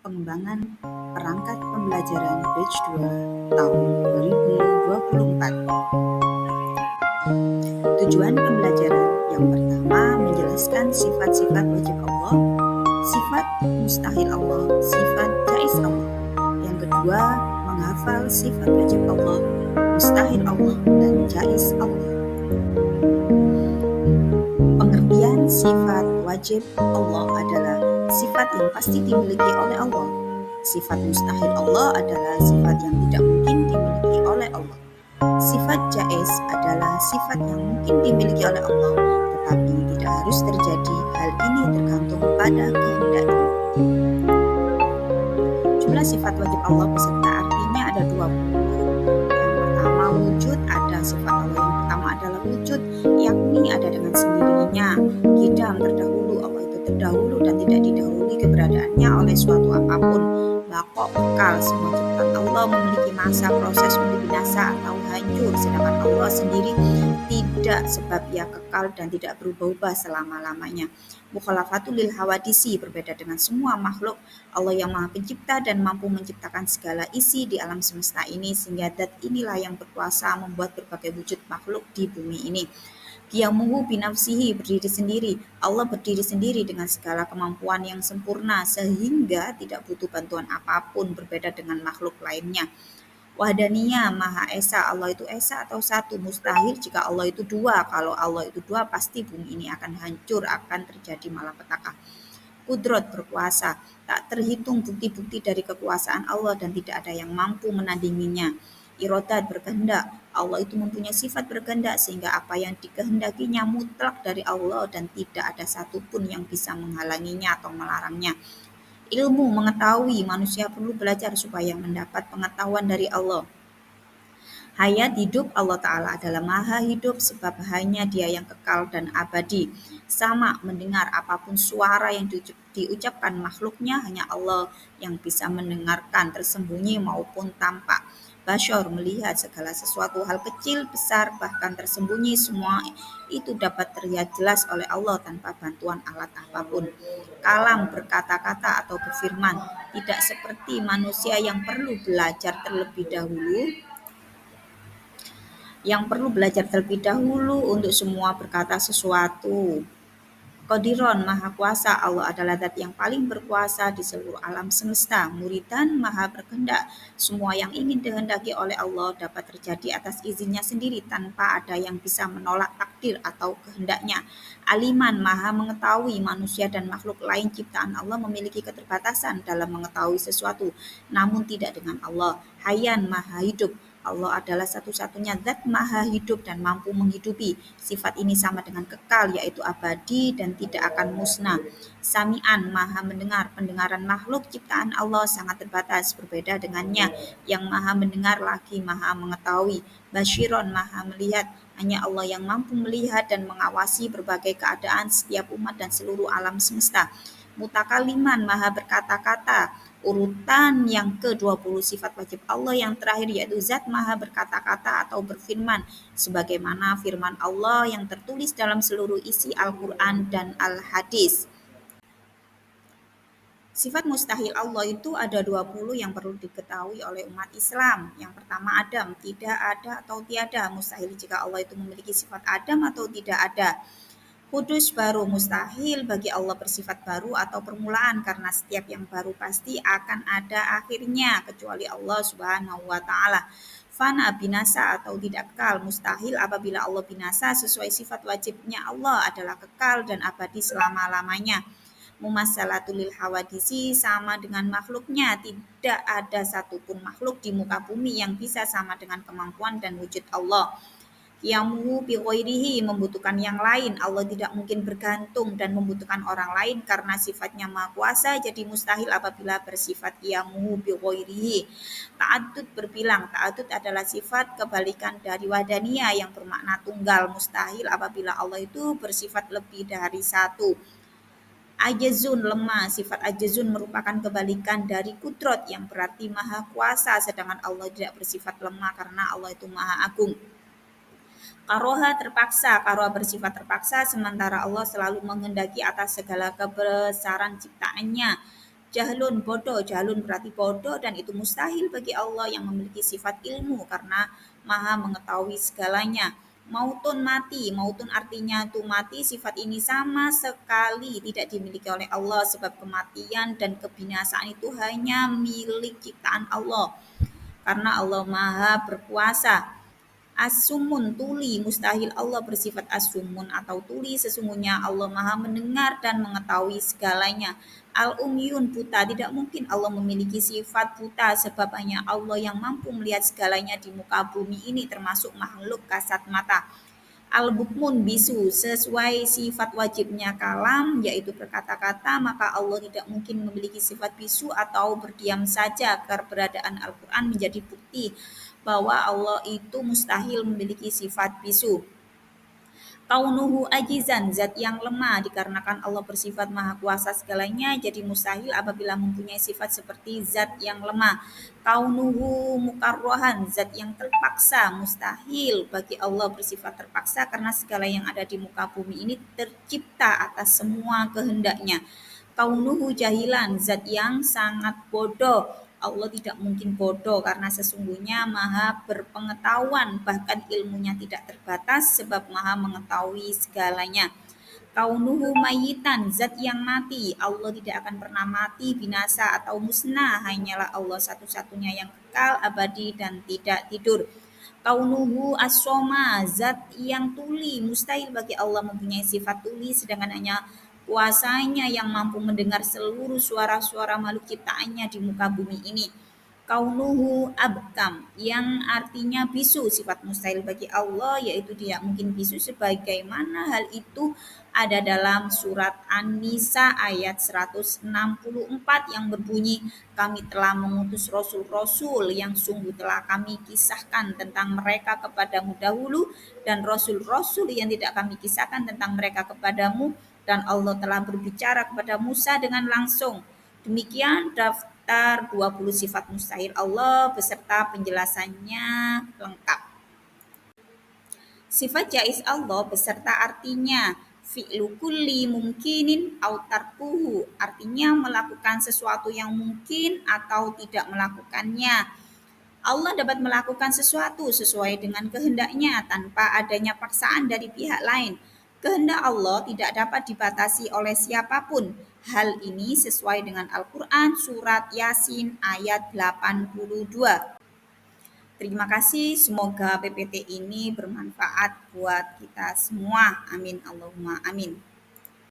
Pengembangan perangkat pembelajaran Batch 2 tahun 2024. Tujuan pembelajaran yang pertama menjelaskan sifat-sifat wajib Allah, sifat mustahil Allah, sifat jaiz Allah. Yang kedua, menghafal sifat wajib Allah, mustahil Allah, dan jaiz Allah. Pengertian sifat wajib Allah adalah sifat yang pasti dimiliki oleh Allah. Sifat mustahil Allah adalah sifat yang tidak mungkin dimiliki oleh Allah. Sifat jaiz adalah sifat yang mungkin dimiliki oleh Allah, tetapi tidak harus terjadi. Hal ini tergantung pada kehendaknya. Jumlah sifat wajib Allah beserta artinya ada 20. Yang pertama wujud, ada sifat Allah yang pertama adalah wujud, yakni ada dengan sendirinya. Qidam, terdahulu, Allah itu terdahulu dan tidak didahului keberadaannya oleh suatu apapun. Baqo, kekal, semua ciptaan Allah memiliki masa proses untuk binasa atau hancur, sedangkan Allah sendiri tidak, sebab ia kekal dan tidak berubah-ubah selama-lamanya. Mukhalafatul lil hawadisi, berbeda dengan semua makhluk. Allah yang maha pencipta dan mampu menciptakan segala isi di alam semesta ini, sehingga zat inilah yang berkuasa membuat berbagai wujud makhluk di bumi ini. Qiyamuhu binafsihi, berdiri sendiri. Allah berdiri sendiri dengan segala kemampuan yang sempurna sehingga tidak butuh bantuan apapun, berbeda dengan makhluk lainnya. Wahdaniyah, Maha Esa, Allah itu Esa atau satu. Mustahil jika Allah itu dua. Kalau Allah itu dua, pasti bumi ini akan hancur, akan terjadi malapetaka. Kudrot, berkuasa, tak terhitung bukti-bukti dari kekuasaan Allah dan tidak ada yang mampu menandinginya. Irodat, berkehendak, Allah itu mempunyai sifat berkehendak sehingga apa yang dikehendakinya mutlak dari Allah dan tidak ada satupun yang bisa menghalanginya atau melarangnya. Ilmu, mengetahui, manusia perlu belajar supaya mendapat pengetahuan dari Allah. Hayat, hidup, Allah Ta'ala adalah maha hidup sebab hanya dia yang kekal dan abadi. Sama, mendengar, apapun suara yang diucapkan makhluknya, hanya Allah yang bisa mendengarkan tersembunyi maupun tampak. Basyar, melihat segala sesuatu, hal kecil, besar, bahkan tersembunyi, semua itu dapat terlihat jelas oleh Allah tanpa bantuan alat apapun. Kalam, berkata-kata atau berfirman, tidak seperti manusia yang perlu belajar terlebih dahulu untuk semua berkata sesuatu. Qadiron, maha kuasa, Allah adalah zat yang paling berkuasa di seluruh alam semesta. Muridan, maha berkehendak, semua yang ingin dihendaki oleh Allah dapat terjadi atas izinnya sendiri tanpa ada yang bisa menolak takdir atau kehendaknya. Aliman, maha mengetahui, manusia dan makhluk lain ciptaan Allah memiliki keterbatasan dalam mengetahui sesuatu, namun tidak dengan Allah. Hayyan, maha hidup, Allah adalah satu-satunya zat maha hidup dan mampu menghidupi. Sifat ini sama dengan kekal, yaitu abadi dan tidak akan musnah. Sami'an, maha mendengar, pendengaran makhluk ciptaan Allah sangat terbatas, berbeda dengannya. Yang maha mendengar lagi maha mengetahui. Basyiron, maha melihat, hanya Allah yang mampu melihat dan mengawasi berbagai keadaan setiap umat dan seluruh alam semesta. Mutakaliman, maha berkata-kata. Urutan yang ke-20 sifat wajib Allah yang terakhir yaitu zat maha berkata-kata atau berfirman, sebagaimana firman Allah yang tertulis dalam seluruh isi Al-Quran dan Al-Hadis. Sifat mustahil Allah itu ada 20 yang perlu diketahui oleh umat Islam. Yang pertama Adam, tidak ada atau tiada. Mustahil jika Allah itu memiliki sifat Adam atau tidak ada. Kudus, baru, mustahil bagi Allah bersifat baru atau permulaan karena setiap yang baru pasti akan ada akhirnya kecuali Allah Subhanahu wa taala. Fana, binasa atau tidak kekal, mustahil apabila Allah binasa. Sesuai sifat wajibnya Allah adalah kekal dan abadi selama-lamanya. Mumassalatul lil hawadisi, sama dengan makhluknya, tidak ada satupun makhluk di muka bumi yang bisa sama dengan kemampuan dan wujud Allah. Qiyamuhu bi ghairihi, membutuhkan yang lain. Allah tidak mungkin bergantung dan membutuhkan orang lain karena sifatnya maha kuasa, jadi mustahil apabila bersifat qiyamuhu bi ghairihi. Ta'addud, berbilang. Ta'addud adalah sifat kebalikan dari wahdaniyah yang bermakna tunggal. Mustahil apabila Allah itu bersifat lebih dari satu. Ajazun, lemah. Sifat ajazun merupakan kebalikan dari kudrot yang berarti maha kuasa, sedangkan Allah tidak bersifat lemah karena Allah itu maha agung. Karoha, terpaksa, karoha bersifat terpaksa sementara Allah selalu menghendaki atas segala kebesaran ciptaannya. Jahlun bodoh, jahlun berarti bodoh dan itu mustahil bagi Allah yang memiliki sifat ilmu karena maha mengetahui segalanya. Mautun mati, mautun artinya itu mati, sifat ini sama sekali tidak dimiliki oleh Allah sebab kematian dan kebinasaan itu hanya milik ciptaan Allah karena Allah maha berkuasa. As-sumun tuli, mustahil Allah bersifat as-sumun atau tuli, sesungguhnya Allah maha mendengar dan mengetahui segalanya. Al-umyun buta, tidak mungkin Allah memiliki sifat buta sebab hanya Allah yang mampu melihat segalanya di muka bumi ini termasuk makhluk kasat mata. Al-bukmun bisu, sesuai sifat wajibnya kalam yaitu berkata-kata, maka Allah tidak mungkin memiliki sifat bisu atau berdiam saja. Keberadaan Al-Quran menjadi bukti bahwa Allah itu mustahil memiliki sifat bisu. Kaunuhu ajizan, zat yang lemah, dikarenakan Allah bersifat maha kuasa segalanya, jadi mustahil apabila mempunyai sifat seperti zat yang lemah. Kaunuhu mukarrohan, zat yang terpaksa, mustahil bagi Allah bersifat terpaksa karena segala yang ada di muka bumi ini tercipta atas semua kehendaknya. Kaunuhu jahilan, zat yang sangat bodoh. Allah tidak mungkin bodoh karena sesungguhnya maha berpengetahuan, bahkan ilmunya tidak terbatas sebab maha mengetahui segalanya. Kaunuhu mayitan, zat yang mati. Allah tidak akan pernah mati, binasa atau musnah. Hanyalah Allah satu-satunya yang kekal, abadi dan tidak tidur. Kaunuhu as-soma, zat yang tuli. Mustahil bagi Allah mempunyai sifat tuli sedangkan hanya kuasanya yang mampu mendengar seluruh suara-suara makhluk ciptaannya di muka bumi ini. Kaunuhu abkam, yang artinya bisu, sifat mustahil bagi Allah yaitu tidak mungkin bisu sebagaimana hal itu ada dalam surat An-Nisa ayat 164 yang berbunyi, kami telah mengutus rasul-rasul yang sungguh telah kami kisahkan tentang mereka kepadamu dahulu dan rasul-rasul yang tidak kami kisahkan tentang mereka kepadamu, dan Allah telah berbicara kepada Musa dengan langsung. Demikian daftar 20 sifat mustahil Allah beserta penjelasannya lengkap. Sifat jaiz Allah beserta artinya fi'lu kulli mungkinin au tarkuhu, artinya melakukan sesuatu yang mungkin atau tidak melakukannya. Allah dapat melakukan sesuatu sesuai dengan kehendaknya tanpa adanya paksaan dari pihak lain. Kehendak Allah tidak dapat dibatasi oleh siapapun. Hal ini sesuai dengan Al-Quran Surat Yasin ayat 82. Terima kasih, semoga PPT ini bermanfaat buat kita semua. Amin Allahumma amin.